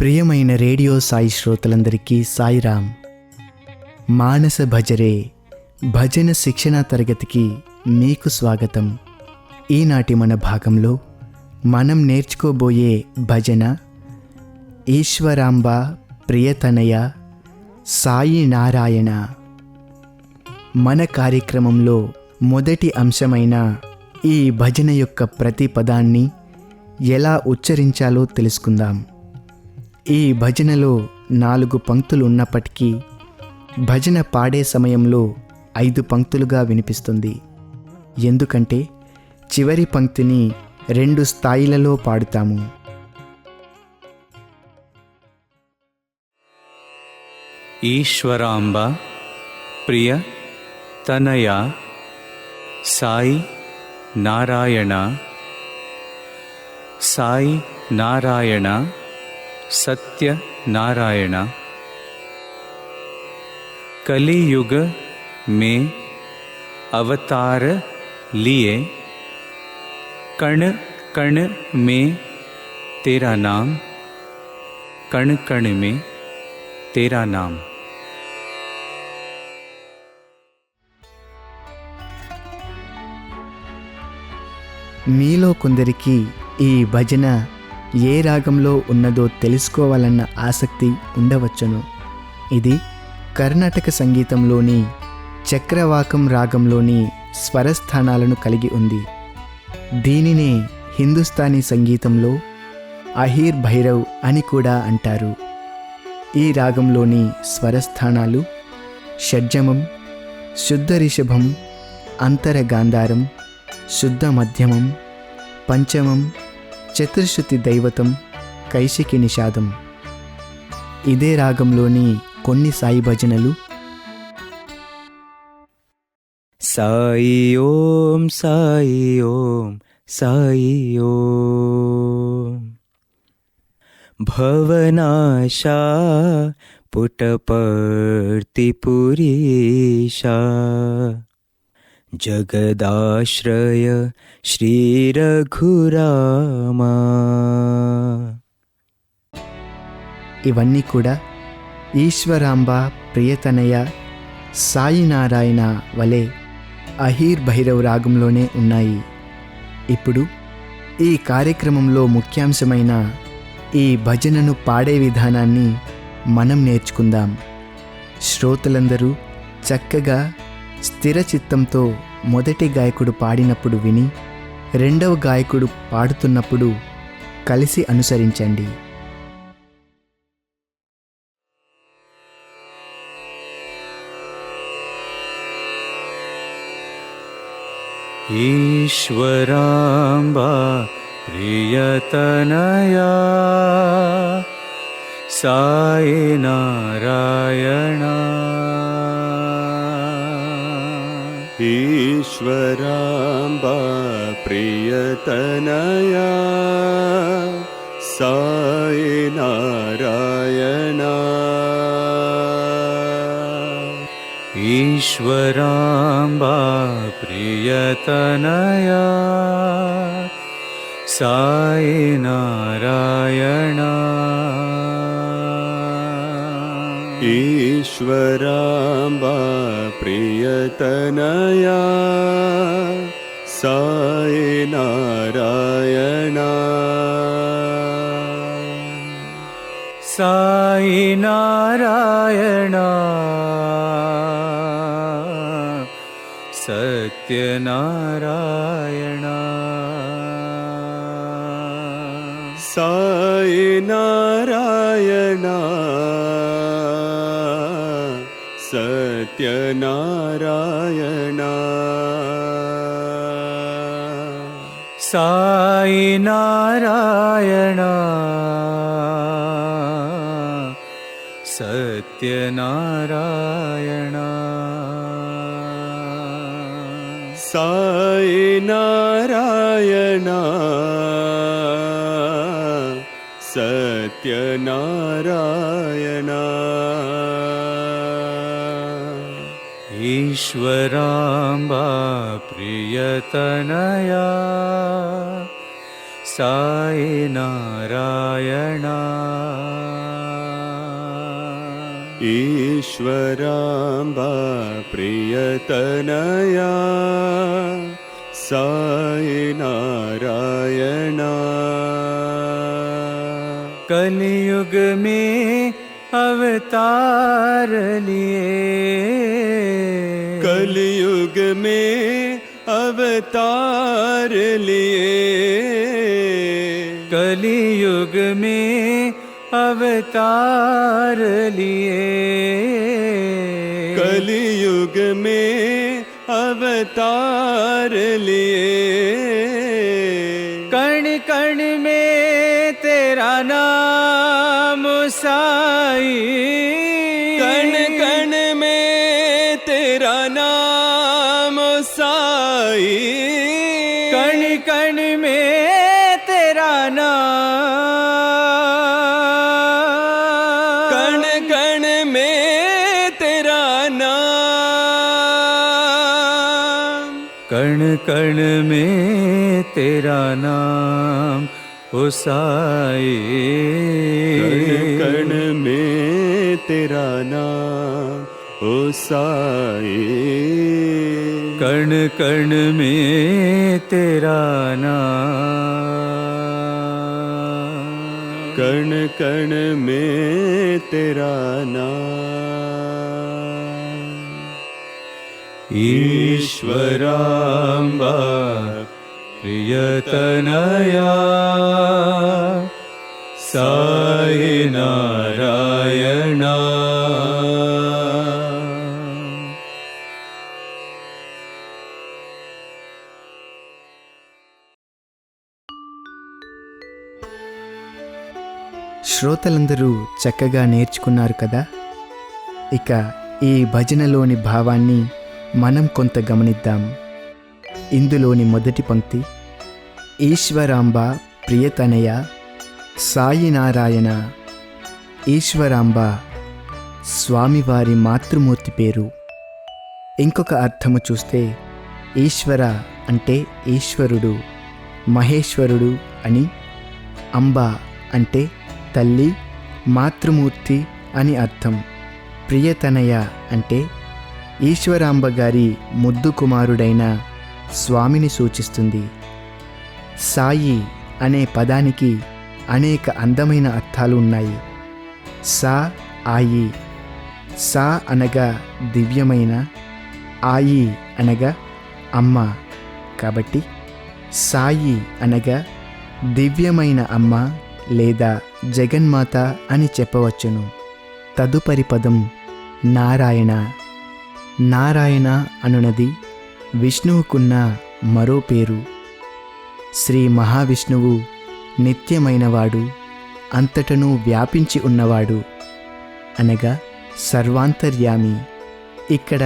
ప్రియమైన రేడియో సాయి శ్రోతలందరికీ సాయిరామ్. మానస భజరే భజన శిక్షణ తరగతికి మీకు స్వాగతం. ఈనాటి మన భాగంలో మనం నేర్చుకోబోయే భజన ఈశ్వరాంబ ప్రియతనయ సాయి నారాయణ. మన కార్యక్రమంలో మొదటి అంశమైన ఈ భజన యొక్క ప్రతి పదాన్ని ఎలా ఉచ్చరించాలో తెలుసుకుందాం. ఈ భజనలో 4 పంక్తులు ఉన్నప్పటికీ భజన పాడే సమయంలో 5 పంక్తులుగా వినిపిస్తుంది. ఎందుకంటే చివరి పంక్తిని 2 స్థాయిలలో పాడుతాము. ఈశ్వరాంబ ప్రియ తనయ సాయి నారాయణ. సాయి నారాయణ सत्य नारायण. कलियुग में अवतार लिए, कण कण में तेरा नाम, कण कण में तेरा नाम. మీలో కొందరికి ఈ భజన ఏ రాగంలో ఉన్నదో తెలుసుకోవాలన్న ఆసక్తి ఉండవచ్చును. ఇది కర్ణాటక సంగీతంలోని చక్రవాకం రాగంలోని స్వరస్థానాలను కలిగి ఉంది. దీనినే హిందుస్థానీ సంగీతంలో అహీర్ భైరవ్ అని కూడా అంటారు. ఈ రాగంలోని స్వరస్థానాలు షడ్జమం, శుద్ధ రిషభం, అంతర గాంధారం, శుద్ధ మధ్యమం, పంచమం, చతుర్శ్రుతి దైవతం, కైశికి నిషాదం. ఇదే రాగంలోని కొన్ని సాయి భజనలు సాయి ఓం సాయి ఓం సాయి ఓం భవనాశా పుటపర్తి పురీషా జగదాశ్రయ శ్రీ రఘురామా. ఇవన్నీ కూడా ఈశ్వరాంబ ప్రియతనయ సాయి నారాయణ వలె అహీర్ భైరవ్ రాగంలోనే ఉన్నాయి. ఇప్పుడు ఈ కార్యక్రమంలో ముఖ్యాంశమైన ఈ భజనను పాడే విధానాన్ని మనం నేర్చుకుందాం. శ్రోతలందరూ చక్కగా స్థిర చిత్తంతో మొదటి గాయకుడు పాడినప్పుడు విని, రెండవ గాయకుడు పాడుతున్నప్పుడు కలిసి అనుసరించండి. ఈశ్వరాంబ ప్రియతనయా సాయి నారాయణ. ఈశ్వరాంబ ప్రియతనయా సాయి నారాయణ. ఈశ్వరాంబ ప్రియతనయా సాయి నారాయణ. ఈశ్వరాంబ ప్రియతనయా సాయి నారాయణ. సాయి నారాయణ సత్యనారాయణ. సాయి నారాయణ సత్యనారాయణ. సాయి నారాయణ సత్యనారాయణ. సాయి నారాయణ సత్యనారాయణ. ఈశ్వరాంబ ప్రియతనయా సాయి నారాయణ ఈశ్వరాంబా ప్రియతనయా సాయి నారాయణ कलयुग में अवतार लिए कलयुग में अवतार लिए कलयुग में अवतार लिए कलयुग में अवतार लिए कण कण में तेरा नाम साई कण कण में तेरा नाम साई कण कण में तेरा नाम कण कण में तेरा नाम कण कण में तेरा नाम ओ साई कण कण में तेरा नाम ओ साई कण कण में तेरा नाम कण कण में तेरा नाम ईश्वरांबा प्रियतनया साई नारायण శ్రోతలందరూ చక్కగా నేర్చుకున్నారు కదా. ఇక ఈ భజనలోని భావాన్ని మనం కొంత గమనిద్దాం. ఇందులోని మొదటి పంక్తి ఈశ్వరాంబ ప్రియతనయ సాయి నారాయణ. ఈశ్వరాంబ స్వామివారి మాతృమూర్తి పేరు. ఇంకొక అర్థము చూస్తే ఈశ్వర అంటే ఈశ్వరుడు, మహేశ్వరుడు అని, అంబ అంటే తల్లి, మాతృమూర్తి అని అర్థం. ప్రియతనయ అంటే ఈశ్వరాంబ గారి ముద్దు కుమారుడైన స్వామిని సూచిస్తుంది. సాయి అనే పదానికి అనేక అందమైన అర్థాలు ఉన్నాయి. సా ఆయి, సా అనగా దివ్యమైన, ఆయి అనగా అమ్మ. కాబట్టి సాయి అనగా దివ్యమైన అమ్మ లేదా జగన్మాత అని చెప్పవచ్చును. తదుపరి పదం నారాయణ. నారాయణ అనునది విష్ణువుకున్న మరో పేరు. శ్రీ మహావిష్ణువు నిత్యమైనవాడు, అంతటను వ్యాపించి ఉన్నవాడు, అనగా సర్వాంతర్యామి. ఇక్కడ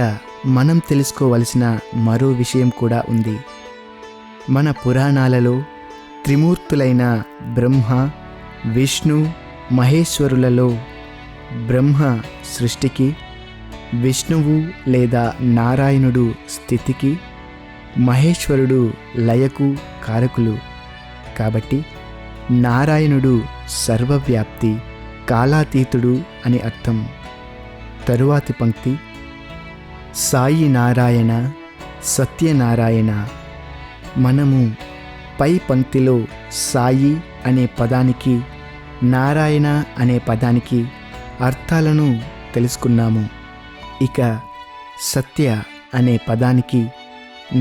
మనం తెలుసుకోవలసిన మరో విషయం కూడా ఉంది. మన పురాణాలలో త్రిమూర్తులైన బ్రహ్మ, విష్ణు, మహేశ్వరులలో బ్రహ్మ సృష్టికి, విష్ణువు లేదా నారాయణుడు స్థితికి, మహేశ్వరుడు లయకు కారకులు. కాబట్టి నారాయణుడు సర్వవ్యాప్తి, కాలాతీతుడు అని అర్థం. తరువాతి పంక్తి సాయి నారాయణ సత్యనారాయణ. మనము పై పంక్తిలో సాయి అనే పదానికి, నారాయణ అనే పదానికి అర్థాలను తెలుసుకున్నాము. ఇక సత్య అనే పదానికి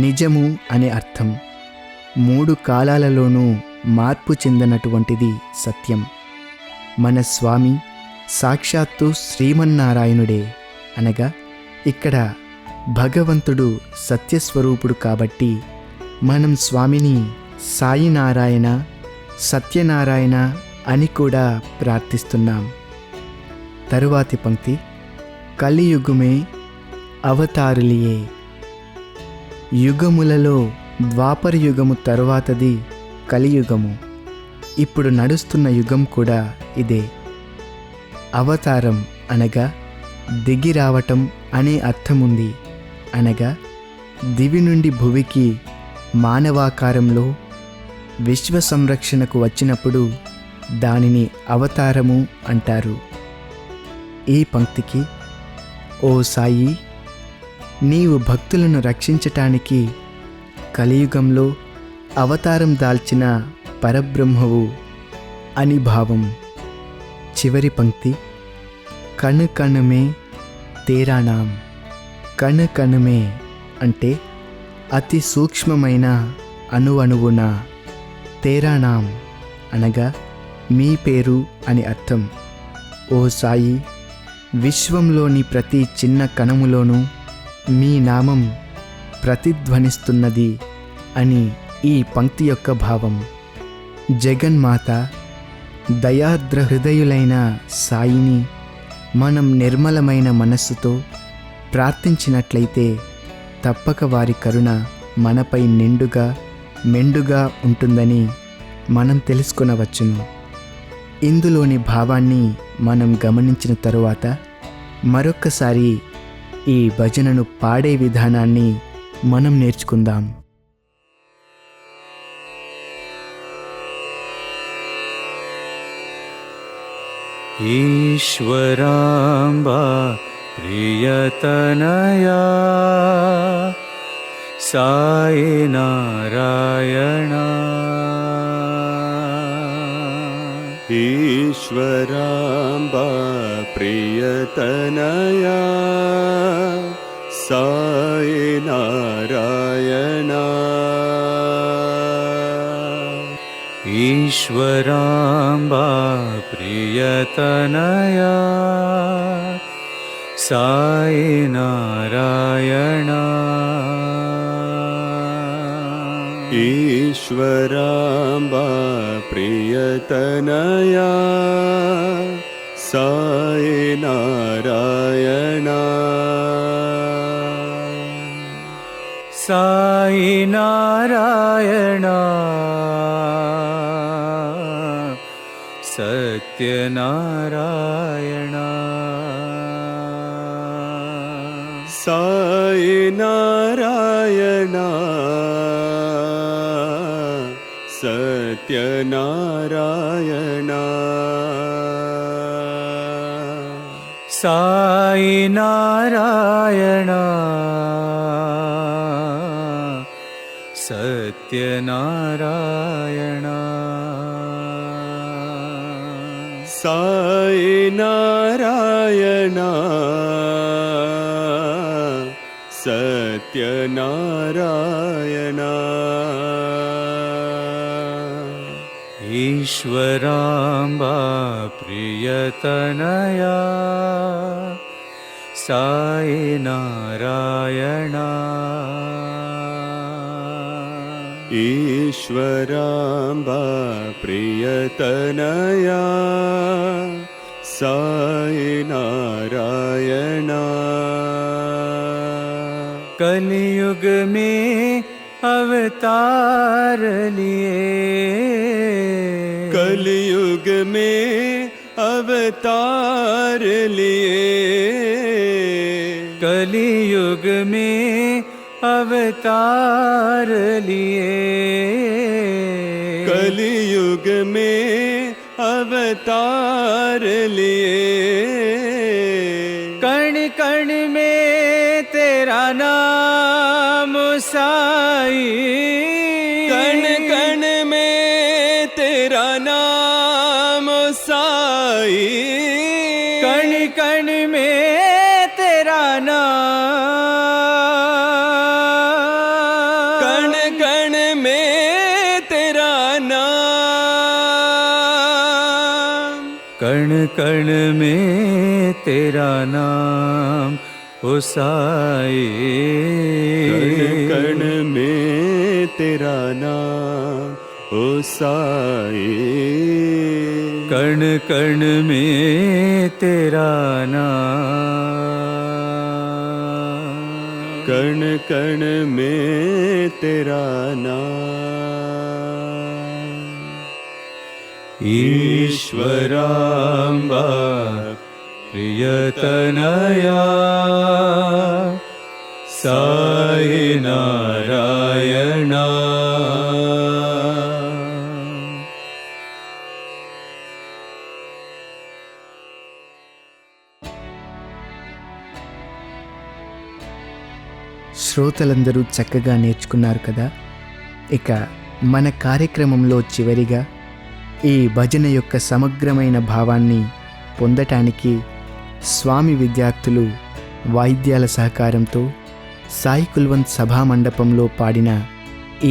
నిజము అనే అర్థం. 3 కాలాలలోనూ మార్పు చెందినటువంటిది సత్యం. మన స్వామి సాక్షాత్తు శ్రీమన్నారాయణుడే, అనగా ఇక్కడ భగవంతుడు సత్యస్వరూపుడు. కాబట్టి మనం స్వామిని సాయినారాయణ, సత్యనారాయణ అని కూడా ప్రార్థిస్తున్నాం. తరువాతి పంక్తి కలియుగమే అవతారులియే. యుగములలో ద్వాపర యుగము తరువాతది కలియుగము. ఇప్పుడు నడుస్తున్న యుగం కూడా ఇదే. అవతారం అనగా దిగి రావటం అనే అర్థముంది. అనగా దివి నుండి భువికి మానవాకారంలో విశ్వ సంరక్షణకు వచ్చినప్పుడు దానిని అవతారము అంటారు. ఈ పంక్తికి, ఓ సాయి, నీవు భక్తులను రక్షించటానికి కలియుగంలో అవతారం దాల్చిన పరబ్రహ్మవు అని భావం. చివరి పంక్తి, కణ్ కణ్ మే తేరా నామ్. కణ్ కణ్ మే అంటే అతి సూక్ష్మమైన అణువణువున, తేరా నామ్ అనగా మీ పేరు అని అర్థం. ఓ సాయి, విశ్వంలోని ప్రతి చిన్న కణములోనూ మీ నామం ప్రతిధ్వనిస్తున్నది అని ఈ పంక్తి యొక్క భావం. జగన్మాత దయార్ద్ర హృదయులైన సాయిని మనం నిర్మలమైన మనస్సుతో ప్రార్థించినట్లయితే తప్పక వారి కరుణ మనపై నిండుగా మెండుగా ఉంటుందని మనం తెలుసుకొనవచ్చును. ఇందులోని భావాన్ని మనం గమనించిన తరువాత మరొక్కసారి ఈ భజనను పాడే విధానాన్ని మనం నేర్చుకుందాం. ईश्वराम्बा प्रियतनया साई नारायणा. ईश्वराम्बा प्रियतनया साई नारायणा. ईश्वराम्बा प्रियतनया साई नारायणा. ईश्वराम्बा प्रियतनया साई नारायणा. साई नारायणा सत्यनारायणा. साई नारायणा सत्यनारायणा. साई नारायणा सत्यनारायणा. साई नारायणा सत्यनारायणा. ईश्वराम्बा प्रियतनया साई नारायणा. ईश्वराम्बा प्रियतनया साई नारायणा. कलियुग में अवतार लिए, कलियुग में अवतार लिए. कलियुग में अवतार लिए. कलियुग में अवतार लिए. कण कण में तेरा नाम साई. कण कण में तेरा नाम साई. कण कण में तेरा नाम. कण कण में तेरा नाम. कण कण में तेरा नाम ओ साई. कण कण में तेरा नाम ओ साई. कण कण में तेरा नाम. कण कण में तेरा नाम. ईश्वराम्बा प्रियतनया साई नारायणा. శ్రోతలందరూ చక్కగా నేర్చుకున్నారు కదా. ఇక మన కార్యక్రమంలో చివరిగా ఈ భజన యొక్క సమగ్రమైన భావాన్ని పొందటానికి స్వామి విద్యార్థులు వాయిద్యాల సహకారంతో సాయి కుల్వంత్ సభా మండపంలో పాడిన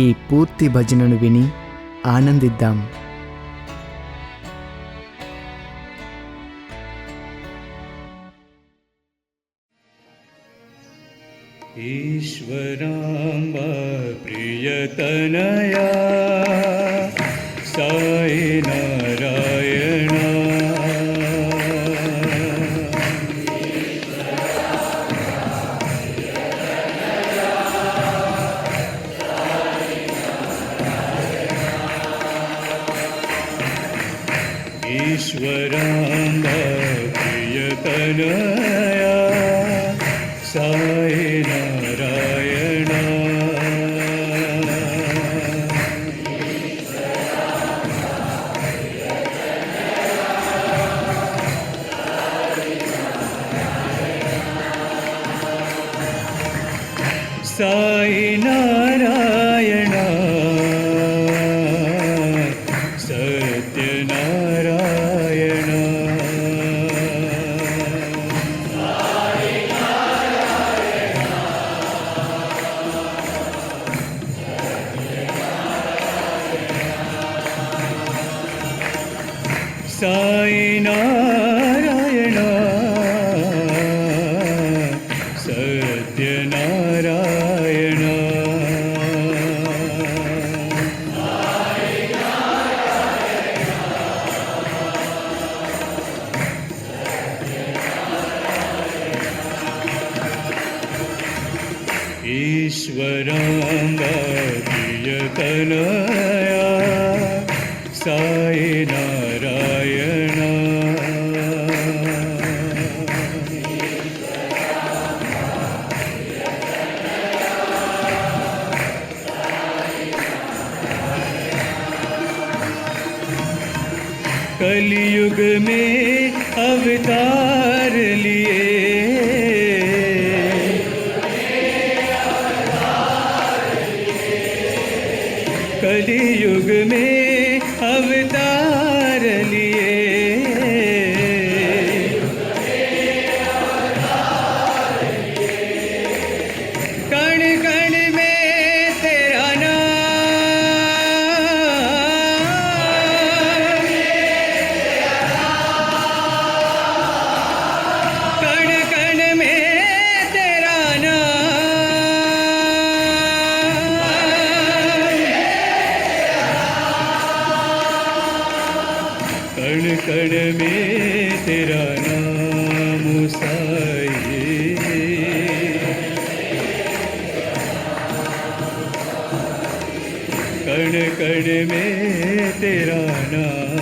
ఈ పూర్తి భజనను విని ఆనందిద్దాం. ईश्वराम्बा प्रियतनया साई नारायणा ईश्वराम्बा प्रियतनया साई नारायणा साई नारायणा सत्यनारायणा साई नारायणा सत्यनारायणा ईश्वराम्बा प्रियतनया साई नारायणा कलियुग में अवतार लिए कलियुग में अवतार लिए कण कण में तेरा नाम कण कण में तेरा कण कण में तेरा नाम साई कण कण में तेरा नाम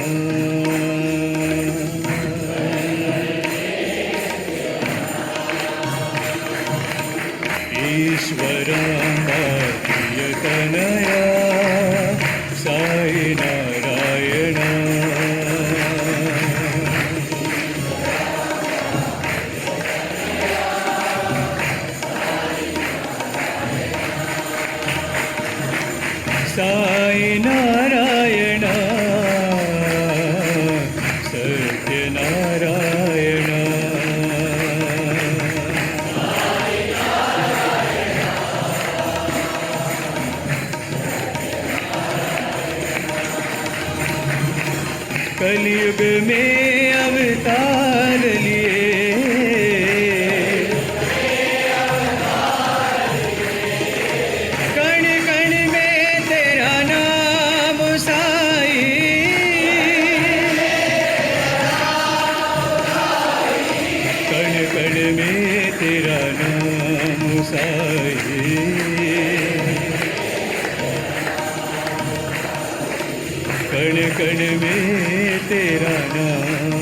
ईश्वराम्बा प्रियतनया साई नारायणा साई नारायणा सत्यनारायणा कलियुग में अवतार लिए कण कण में तेरा नाम साई कण कण में तेरा नाम साई कण कण में तेरा नाम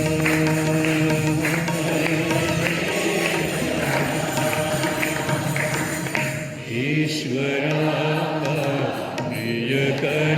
ईश्वराम्बा प्रियतनया